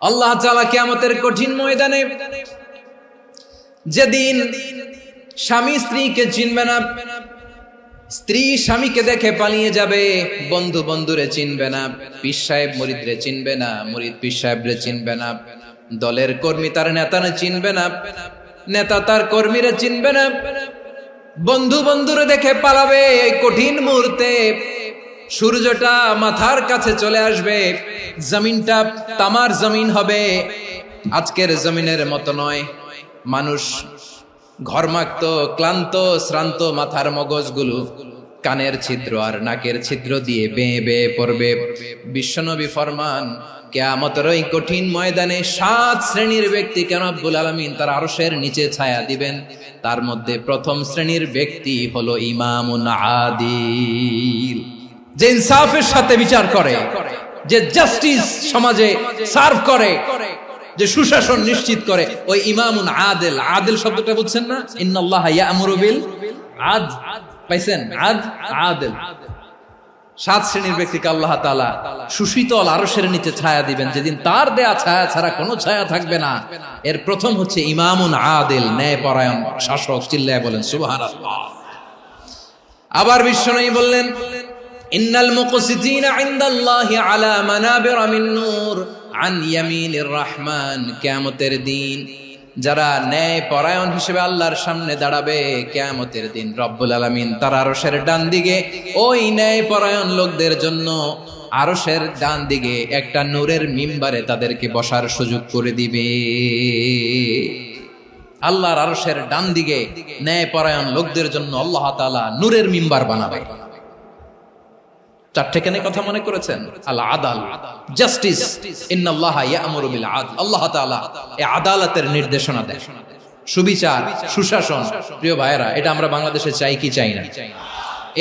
আল্লাহ তাআলা কিয়ামতের কঠিন ময়দানে যেদিন স্বামী স্ত্রীকে চিনবে না, স্ত্রী স্বামীকে দেখে পালিয়ে যাবে, বন্ধু বন্ধুরে চিনবে না, পীর সাহেব মুরিদরে চিনবে না, মুরিদ পীর সাহেবরে চিনবে না, দলের কর্মী তার নেতারে চিনবে না, নেতা তার কর্মীরে চিনবে না, বন্ধু বন্ধুরে দেখে পালাবে। এই কঠিন মুহূর্তে সূর্যটা মাথার কাছে চলে আসবে, জমিনটা তামার জমিন হবে, আজকের জমিনের মতো নয়। মানুষ ঘর্মাক্ত, ক্লান্ত, শ্রান্ত মাথার মগজগুলো কানের ছিদ্র আর নাকের ছিদ্র দিয়ে বেয়ে বেয়ে পড়বে। বিশ্বনবী ফরমান, কিয়ামতের ওই কঠিন ময়দানে 7 শ্রেণীর ব্যক্তিকে রব্বুল আলামিন তার আরশের নিচে ছায়া দিবেন। তার মধ্যে প্রথম শ্রেণীর ব্যক্তি হলো ইমামুন আদিল, যে ইনসাফের সাথে বিচার করে, যে জাস্টিস সমাজে সার্ভ করে, যে সুশাসন নিশ্চিত করে, ওই ইমামুন আদিল। আদিল শব্দটা বুঝছেন না? ইন্নাল্লাহা ইয়া'মুরু বিল আদল, পাইছেন? আদিল। 7 শ্রেণীর ব্যক্তিকে আল্লাহ তাআলা সুশীতল আরশের নিচে ছায়া দিবেন, যেদিন তার দেয়া ছায়া ছাড়া কোনো ছায়া থাকবে না। এর প্রথম হচ্ছে ইমামুন আদিল, ন্যায়পরায়ণ শাসক। চিল্লায় বলেন সুবহানাল্লাহ। আবার বিশ্বনবী বললেন, ইন্নাল মুকসিতিনা ইনদাল্লাহি আলা মানাবির মিন নূর আন ইয়ামিনির রহমান। কিয়ামতের দিন যারা ন্যায় পরায়ণ হিসেবে আল্লাহর সামনে দাঁড়াবে, কিয়ামতের দিন রব্বুল আলামিন তার আরশের ডান দিকে ওই ন্যায় পরায়ণ লোকদের জন্য আরশের ডান দিকে একটা নূরের মিম্বারে তাদেরকে বসার সুযোগ করে দিবে। আল্লাহর আরশের ডান দিকে ন্যায় পরায়ণ লোকদের জন্য আল্লাহ তাআলা নূরের মিম্বার বানাবে। 4টে কেন কথা মনে করেছেন? আল আদাল, জাস্টিস। ইন্নাল্লাহা ইয়া'মুরু বিল আদল। আল্লাহ তাআলা এই আদালতের নির্দেশনা দেন, সুবিচার, সুশাসন। প্রিয় ভাইয়েরা, এটা আমরা বাংলাদেশে চাই কি চাই না?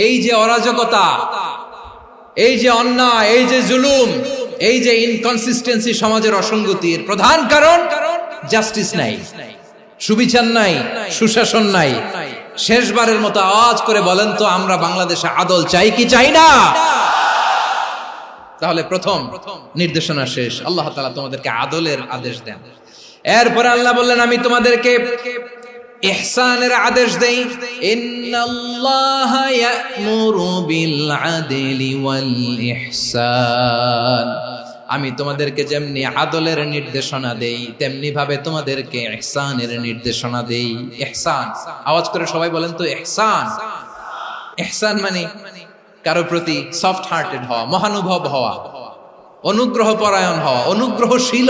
এই যে অরাজকতা, এই যে অন্যায়, এই যে জুলুম, এই যে ইনকনসিস্টেন্সি সমাজের অসঙ্গতির প্রধান কারণ জাস্টিস নাই, সুবিচার নাই, সুশাসন নাই। শেষবারের মতো আওয়াজ করে বলেন তো, আমরা বাংলাদেশে আদল চাই কি চাই না? তাহলে প্রথম নির্দেশনা শেষ, আল্লাহ তাআলা তোমাদেরকে আদলের আদেশ দেন। এরপরে আল্লাহ বললেন, আমি তোমাদেরকে ইহসানের আদেশ দেই। ইন্নাল্লাহা ইয়া'মুরু বিল আদলি ওয়াল ইহসান। আমি তোমাদেরকে যেমনি আদলের নির্দেশনা দেই, তেমনি ভাবে তোমাদেরকে ইহসানের নির্দেশনা দেই। ইহসান, আওয়াজ করে সবাই বলেন তো ইহসান। ইহসান মানে কারো প্রতি সফট হার্টেড হওয়া, মহানুভব হওয়া, অনুগ্রহ পরায়ণ হওয়া, অনুগ্রহশীল